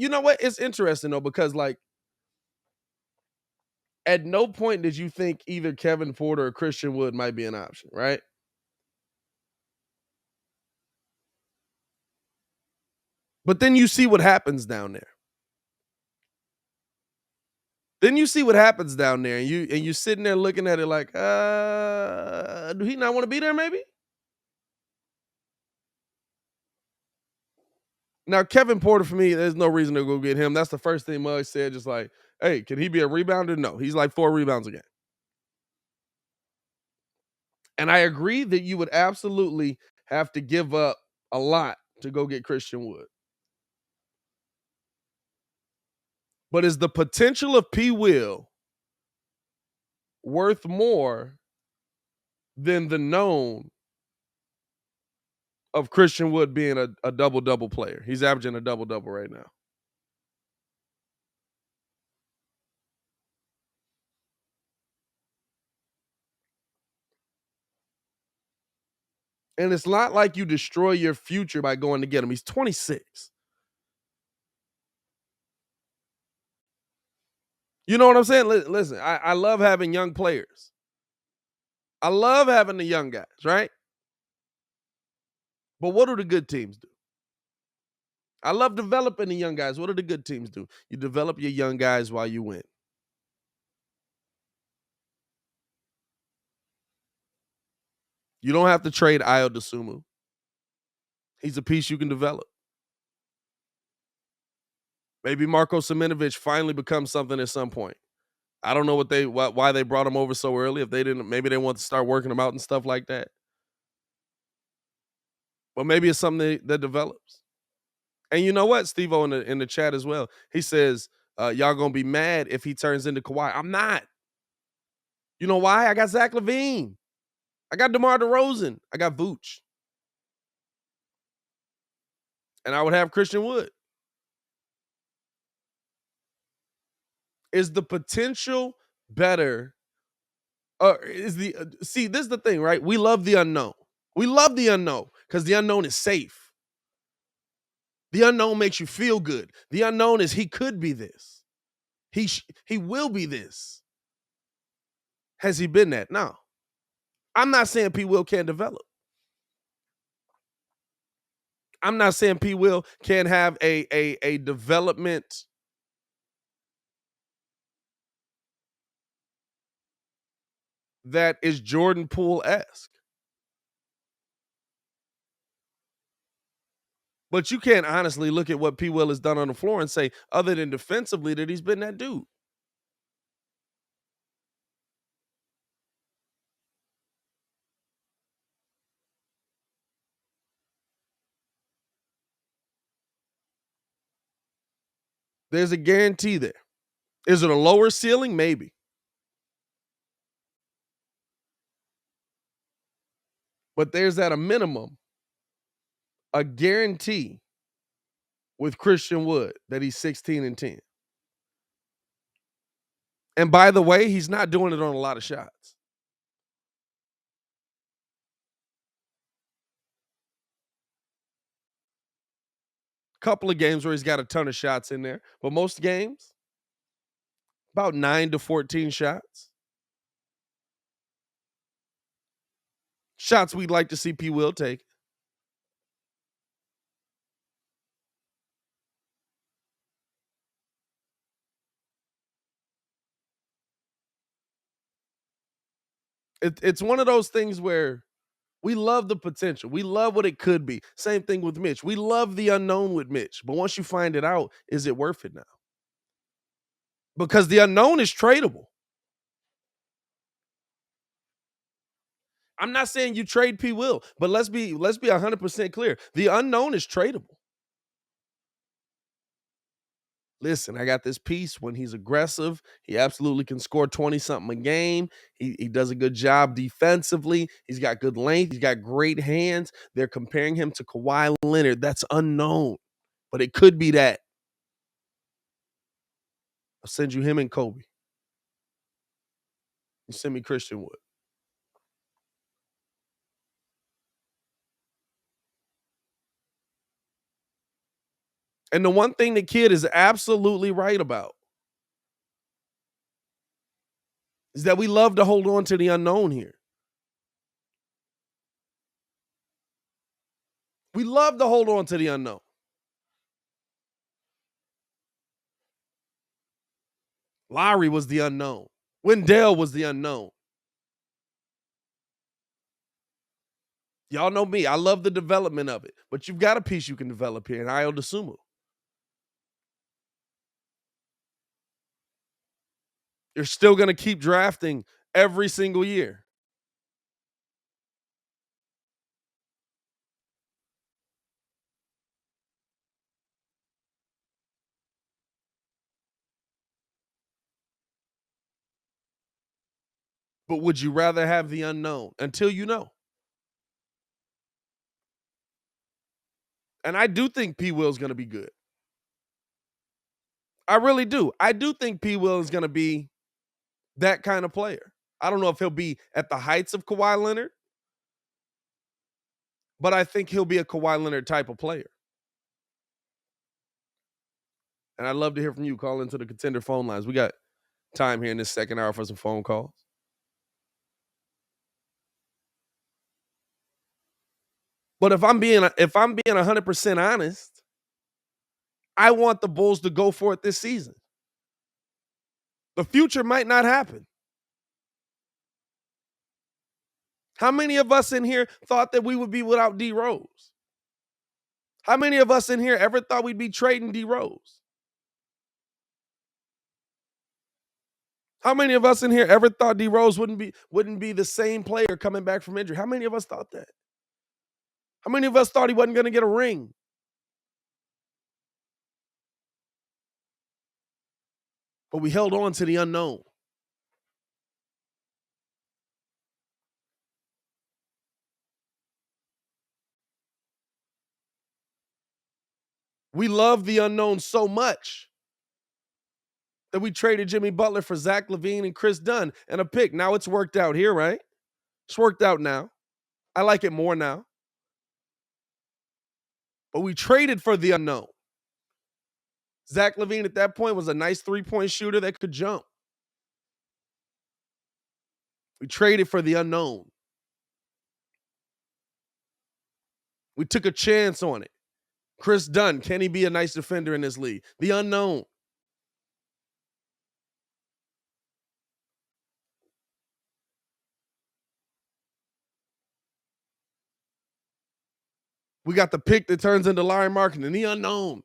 you know what? It's interesting though, because like at no point did you think either Kevin Porter or Christian Wood might be an option, right? But then you see what happens down there. Then you see what happens down there, and you sitting there looking at it like, do he not want to be there? Maybe. Now Kevin Porter for me, there's no reason to go get him. That's the first thing Muggs said. Just like, hey, can he be a rebounder? No, he's like 4 rebounds a game. And I agree that you would absolutely have to give up a lot to go get Christian Wood. But is the potential of P. Will worth more than the known of Christian Wood being a double-double player? He's averaging a double-double right now. And it's not like you destroy your future by going to get him. He's 26. You know what I'm saying? Listen, I love having young players. I love having the young guys, right? But what do the good teams do? I love developing the young guys. What do the good teams do? You develop your young guys while you win. You don't have to trade Ayo Dosunmu. He's a piece you can develop. Maybe Marko Semenovic finally becomes something at some point. I don't know why they brought him over so early. If they didn't, maybe they want to start working him out and stuff like that. But maybe it's something that develops. And you know what, Steve-O in the chat as well. He says, y'all gonna be mad if he turns into Kawhi. I'm not. You know why? I got Zach LaVine. I got DeMar DeRozan. I got Vooch. And I would have Christian Wood. Is the potential better? See, this is the thing, right? We love the unknown. We love the unknown because the unknown is safe. The unknown makes you feel good. The unknown is he could be this. He will be this. Has he been that? No. I'm not saying P. Will can't develop. I'm not saying P. Will can have a development that is Jordan Poole-esque. But you can't honestly look at what P. Will has done on the floor and say, other than defensively, that he's been that dude. There's a guarantee there. Is it a lower ceiling? Maybe. But there's at a minimum a guarantee with Christian Wood that he's 16 and 10. And by the way, he's not doing it on a lot of shots. Couple of games where he's got a ton of shots in there, but most games, about 9 to 14 shots. Shots we'd like to see P. Will take. It's one of those things where we love the potential. We love what it could be. Same thing with Mitch. We love the unknown with Mitch. But once you find it out, is it worth it now? Because the unknown is tradable. I'm not saying you trade P. Will, but let's be 100% clear. The unknown is tradable. Listen, I got this piece when he's aggressive. He absolutely can score 20-something a game. He does a good job defensively. He's got good length. He's got great hands. They're comparing him to Kawhi Leonard. That's unknown, but it could be that. I'll send you him and Kobe. You send me Christian Wood. And the one thing the kid is absolutely right about is that we love to hold on to the unknown here. We love to hold on to the unknown. Lowry was the unknown. Wendell was the unknown. Y'all know me. I love the development of it. But you've got a piece you can develop here in Ayo Dosunmu. You're still going to keep drafting every single year. But would you rather have the unknown until you know? And I do think P. Will's going to be good. I really do. I do think P. Will is going to be that kind of player. I don't know if he'll be at the heights of Kawhi Leonard, but I think he'll be a Kawhi Leonard type of player. And I'd love to hear from you. Call into the Contender phone lines. We got time here in this second hour for some phone calls. But if I'm being 100% honest, I want the Bulls to go for it this season. The future might not happen. How many of us in here thought that we would be without D Rose? How many of us in here ever thought we'd be trading D Rose? How many of us in here ever thought D Rose wouldn't be the same player coming back from injury? How many of us thought that? How many of us thought he wasn't going to get a ring? But we held on to the unknown. We love the unknown so much that we traded Jimmy Butler for Zach LaVine and Chris Dunn and a pick. Now it's worked out here, right? It's worked out now. I like it more now. But we traded for the unknown. Zach LaVine at that point was a nice three-point shooter that could jump. We traded for the unknown. We took a chance on it. Chris Dunn, can he be a nice defender in this league? The unknown. We got the pick that turns into Larry Markkinen, the unknown.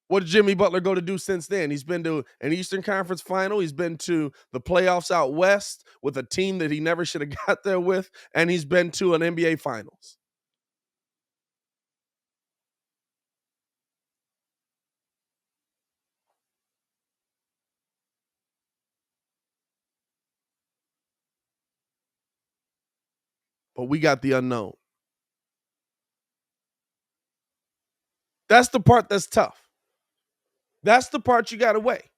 What did Jimmy Butler go to do since then? He's been to an Eastern Conference final. He's been to the playoffs out west with a team that he never should have got there with, and he's been to an NBA finals. But we got the unknown. That's the part that's tough. That's the part you got to weigh.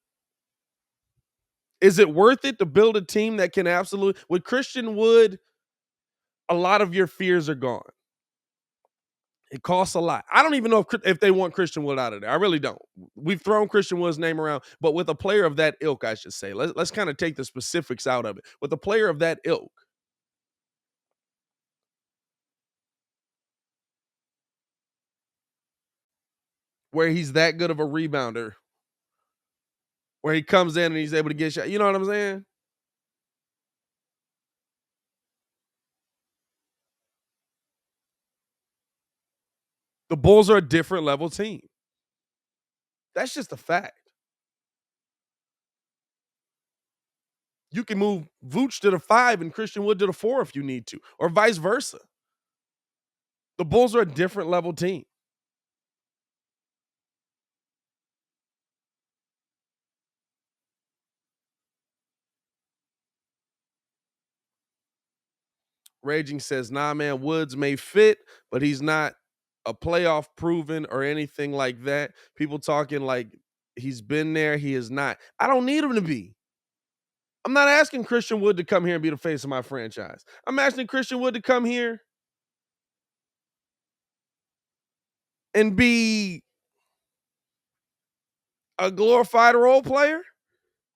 Is it worth it to build a team that can absolutely, with Christian Wood, a lot of your fears are gone. It costs a lot. I don't even know if they want Christian Wood out of there. I really don't. We've thrown Christian Wood's name around, but with a player of that ilk, I should say, let's kind of take the specifics out of it. With a player of that ilk, where he's that good of a rebounder, where he comes in and he's able to get shot. You know what I'm saying? The Bulls are a different level team. That's just a fact. You can move Vooch to the 5 and Christian Wood to the 4 if you need to, or vice versa. The Bulls are a different level team. Raging says, nah, man, Woods may fit, but he's not a playoff proven or anything like that. People talking like he's been there. He is not. I don't need him to be. I'm not asking Christian Wood to come here and be the face of my franchise. I'm asking Christian Wood to come here and be A glorified role player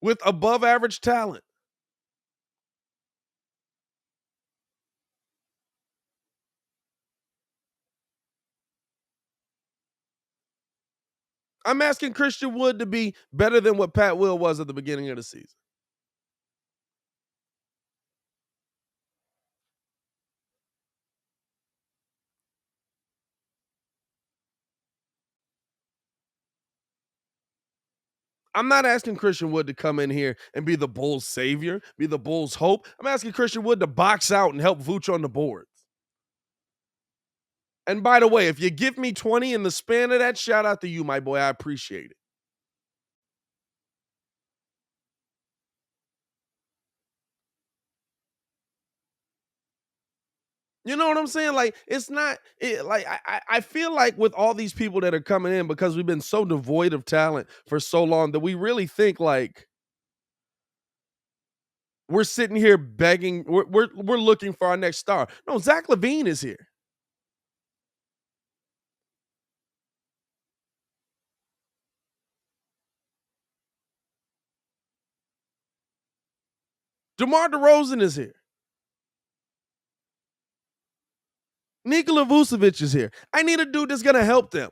with above average talent. I'm asking Christian Wood to be better than what Pat Will was at the beginning of the season. I'm not asking Christian Wood to come in here and be the Bulls' savior, be the Bulls' hope. I'm asking Christian Wood to box out and help Vooch on the boards. And by the way, if you give me 20 in the span of that, shout out to you, my boy. I appreciate it. You know what I'm saying? Like, it's not like I feel like with all these people that are coming in because we've been so devoid of talent for so long that we really think like we're sitting here begging, we're looking for our next star. No, Zach LaVine is here. DeMar DeRozan is here. Nikola Vucevic is here. I need a dude that's gonna help them.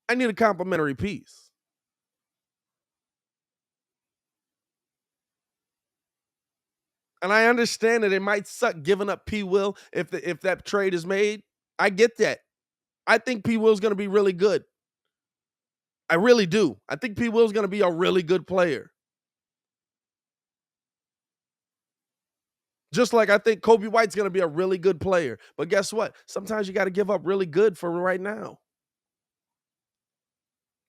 I need a complimentary piece. And I understand that it might suck giving up P. Will if that trade is made. I get that. I think P. Will's gonna be really good. I really do. I think P. Will's gonna be a really good player. Just like I think Kobe White's gonna be a really good player. But guess what? Sometimes you got to give up really good for right now.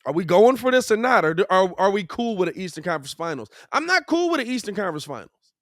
Are we going for this or not? Or are we cool with the Eastern Conference Finals? I'm not cool with the Eastern Conference Finals.